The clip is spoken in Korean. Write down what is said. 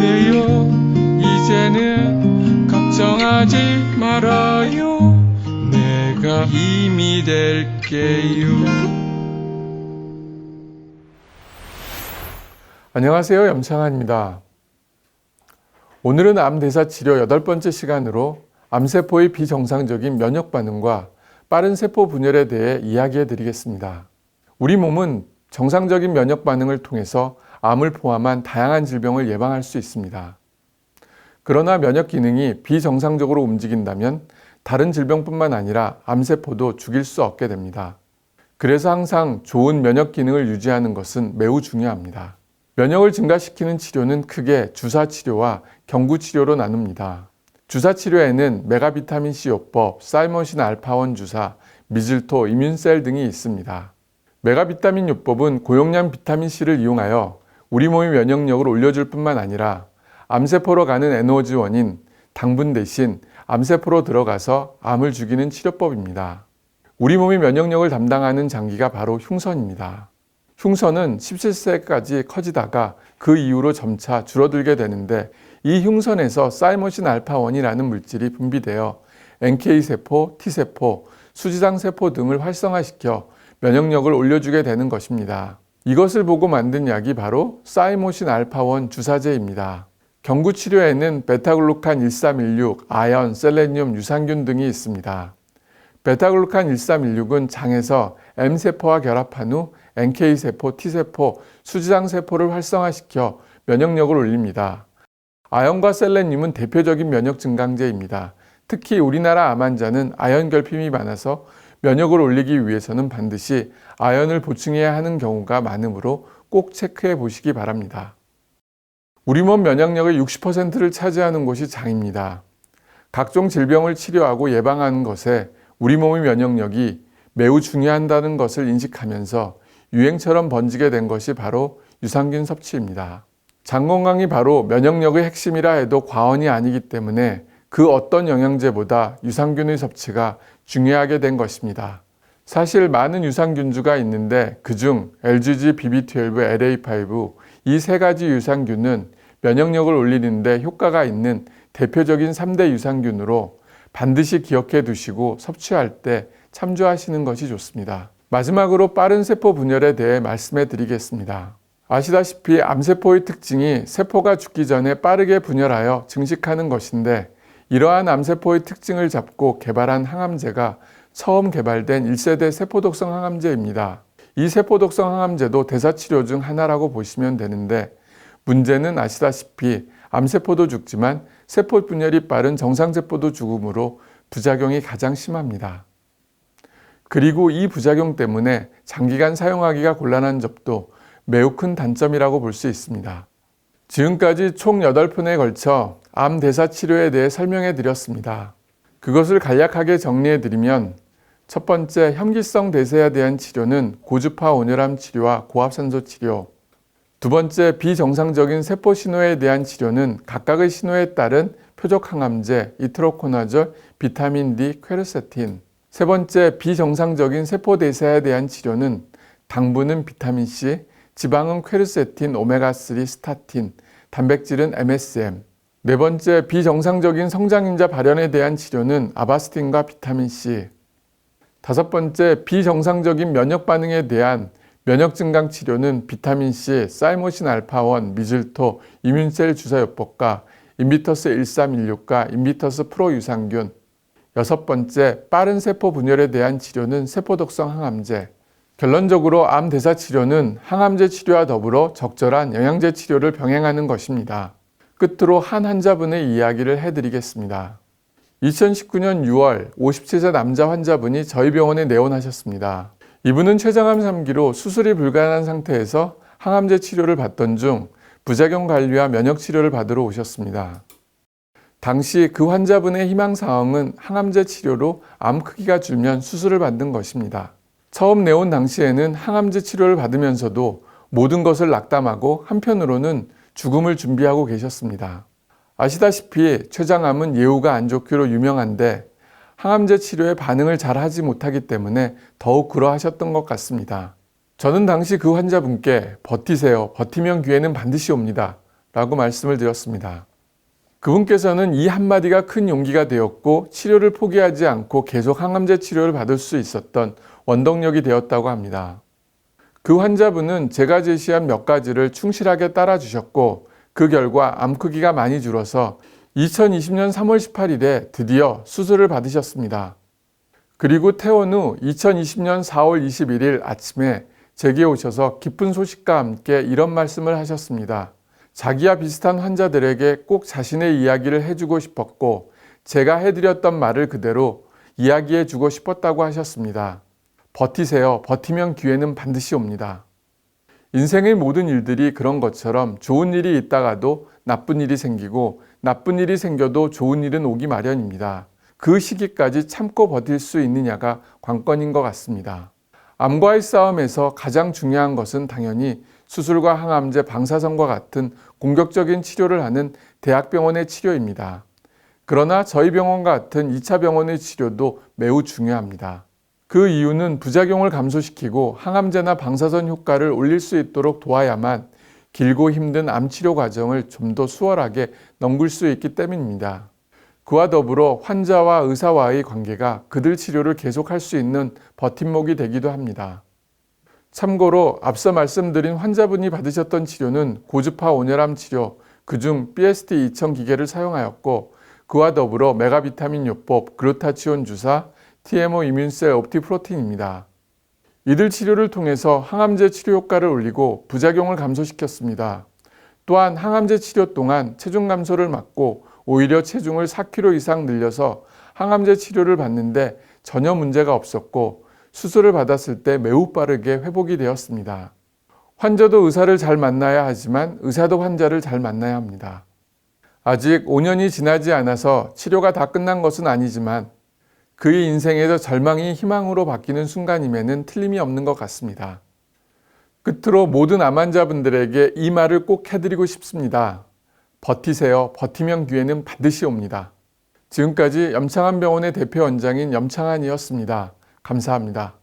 돼요. 이제는 걱정하지 말아요. 내가 힘이 될게요. 안녕하세요. 염창환입니다. 오늘은 암대사치료 8번째 시간으로 암세포의 비정상적인 면역 반응과 빠른 세포 분열에 대해 이야기해 드리겠습니다. 우리 몸은 정상적인 면역 반응을 통해서 암을 포함한 다양한 질병을 예방할 수 있습니다. 그러나 면역 기능이 비정상적으로 움직인다면 다른 질병뿐만 아니라 암세포도 죽일 수 없게 됩니다. 그래서 항상 좋은 면역 기능을 유지하는 것은 매우 중요합니다. 면역을 증가시키는 치료는 크게 주사치료와 경구치료로 나눕니다. 주사치료에는 메가비타민C 요법, 사이머신 알파1 주사, 미즐토, 이뮨셀 등이 있습니다. 메가비타민 요법은 고용량 비타민C를 이용하여 우리 몸의 면역력을 올려줄 뿐만 아니라 암세포로 가는 에너지원인 당분 대신 암세포로 들어가서 암을 죽이는 치료법입니다. 우리 몸의 면역력을 담당하는 장기가 바로 흉선입니다. 흉선은 17세까지 커지다가 그 이후로 점차 줄어들게 되는데 이 흉선에서 사이머신 알파1이라는 물질이 분비되어 NK세포, T세포, 수지장세포 등을 활성화시켜 면역력을 올려주게 되는 것입니다. 이것을 보고 만든 약이 바로 사이머신 알파1 주사제입니다. 경구치료에는 베타글루칸 1316, 아연, 셀레늄, 유산균 등이 있습니다. 베타글루칸 1316은 장에서 M세포와 결합한 후 NK세포, T세포, 수지장세포를 활성화시켜 면역력을 올립니다. 아연과 셀레늄은 대표적인 면역 증강제입니다. 특히 우리나라 암 환자는 아연 결핍이 많아서 면역을 올리기 위해서는 반드시 아연을 보충해야 하는 경우가 많으므로 꼭 체크해 보시기 바랍니다. 우리 몸 면역력의 60%를 차지하는 곳이 장입니다. 각종 질병을 치료하고 예방하는 것에 우리 몸의 면역력이 매우 중요하다는 것을 인식하면서 유행처럼 번지게 된 것이 바로 유산균 섭취입니다. 장 건강이 바로 면역력의 핵심이라 해도 과언이 아니기 때문에 그 어떤 영양제보다 유산균의 섭취가 중요하게 된 것입니다. 사실 많은 유산균주가 있는데 그중 LGG, BB12, LA5 이 세 가지 유산균은 면역력을 올리는 데 효과가 있는 대표적인 3대 유산균으로 반드시 기억해 두시고 섭취할 때 참조하시는 것이 좋습니다. 마지막으로 빠른 세포 분열에 대해 말씀해 드리겠습니다. 아시다시피 암세포의 특징이 세포가 죽기 전에 빠르게 분열하여 증식하는 것인데 이러한 암세포의 특징을 잡고 개발한 항암제가 처음 개발된 1세대 세포독성 항암제입니다. 이 세포독성 항암제도 대사치료 중 하나라고 보시면 되는데 문제는 아시다시피 암세포도 죽지만 세포 분열이 빠른 정상세포도 죽음으로 부작용이 가장 심합니다. 그리고 이 부작용 때문에 장기간 사용하기가 곤란한 점도 매우 큰 단점이라고 볼 수 있습니다. 지금까지 총 8편에 걸쳐 암 대사 치료에 대해 설명해 드렸습니다. 그것을 간략하게 정리해 드리면 첫 번째, 현기성 대사에 대한 치료는 고주파 온혈암 치료와 고압산소 치료. 두 번째, 비정상적인 세포 신호에 대한 치료는 각각의 신호에 따른 표적 항암제, 이트로코나졸, 비타민 D, 퀘르세틴. 세 번째, 비정상적인 세포 대사에 대한 치료는 당분은 비타민 C, 지방은 퀘르세틴, 오메가3, 스타틴, 단백질은 MSM. 네 번째, 비정상적인 성장인자 발현에 대한 치료는 아바스틴과 비타민 C. 다섯 번째, 비정상적인 면역 반응에 대한 면역 증강 치료는 비타민 C, 사이머신 알파1, 미즐토, 이뮨셀 주사요법과 인비터스 1316과 인비터스 프로 유산균. 여섯 번째, 빠른 세포 분열에 대한 치료는 세포독성 항암제. 결론적으로 암 대사 치료는 항암제 치료와 더불어 적절한 영양제 치료를 병행하는 것입니다. 끝으로 한 환자분의 이야기를 해드리겠습니다. 2019년 6월 57세 남자 환자분이 저희 병원에 내원하셨습니다. 이분은 췌장암 3기로 수술이 불가능한 상태에서 항암제 치료를 받던 중 부작용 관리와 면역 치료를 받으러 오셨습니다. 당시 그 환자분의 희망사항은 항암제 치료로 암 크기가 줄면 수술을 받는 것입니다. 처음 내온 당시에는 항암제 치료를 받으면서도 모든 것을 낙담하고 한편으로는 죽음을 준비하고 계셨습니다. 아시다시피 췌장암은 예후가 안 좋기로 유명한데 항암제 치료에 반응을 잘 하지 못하기 때문에 더욱 그러하셨던 것 같습니다. 저는 당시 그 환자분께 버티세요. 버티면 기회는 반드시 옵니다. 라고 말씀을 드렸습니다. 그분께서는 이 한마디가 큰 용기가 되었고 치료를 포기하지 않고 계속 항암제 치료를 받을 수 있었던 원동력이 되었다고 합니다. 그 환자분은 제가 제시한 몇 가지를 충실하게 따라주셨고 그 결과 암 크기가 많이 줄어서 2020년 3월 18일에 드디어 수술을 받으셨습니다. 그리고 퇴원 후 2020년 4월 21일 아침에 제게 오셔서 기쁜 소식과 함께 이런 말씀을 하셨습니다. 자기와 비슷한 환자들에게 꼭 자신의 이야기를 해주고 싶었고 제가 해드렸던 말을 그대로 이야기해주고 싶었다고 하셨습니다. 버티세요. 버티면 기회는 반드시 옵니다. 인생의 모든 일들이 그런 것처럼 좋은 일이 있다가도 나쁜 일이 생기고 나쁜 일이 생겨도 좋은 일은 오기 마련입니다. 그 시기까지 참고 버틸 수 있느냐가 관건인 것 같습니다. 암과의 싸움에서 가장 중요한 것은 당연히 수술과 항암제, 방사선과 같은 공격적인 치료를 하는 대학병원의 치료입니다. 그러나 저희 병원과 같은 2차 병원의 치료도 매우 중요합니다. 그 이유는 부작용을 감소시키고 항암제나 방사선 효과를 올릴 수 있도록 도와야만 길고 힘든 암 치료 과정을 좀 더 수월하게 넘길 수 있기 때문입니다. 그와 더불어 환자와 의사와의 관계가 그들 치료를 계속할 수 있는 버팀목이 되기도 합니다. 참고로 앞서 말씀드린 환자분이 받으셨던 치료는 고주파 온열암 치료, 그중 BST-2000 기계를 사용하였고 그와 더불어 메가비타민 요법, 글루타치온 주사, TMO 이뮨셀 옵티프로틴입니다. 이들 치료를 통해서 항암제 치료 효과를 올리고 부작용을 감소시켰습니다. 또한 항암제 치료 동안 체중 감소를 막고 오히려 체중을 4kg 이상 늘려서 항암제 치료를 받는데 전혀 문제가 없었고 수술을 받았을 때 매우 빠르게 회복이 되었습니다. 환자도 의사를 잘 만나야 하지만 의사도 환자를 잘 만나야 합니다. 아직 5년이 지나지 않아서 치료가 다 끝난 것은 아니지만 그의 인생에서 절망이 희망으로 바뀌는 순간임에는 틀림이 없는 것 같습니다. 끝으로 모든 암 환자분들에게 이 말을 꼭 해드리고 싶습니다. 버티세요. 버티면 기회는 반드시 옵니다. 지금까지 염창한병원의 대표 원장인 염창한이었습니다. 감사합니다.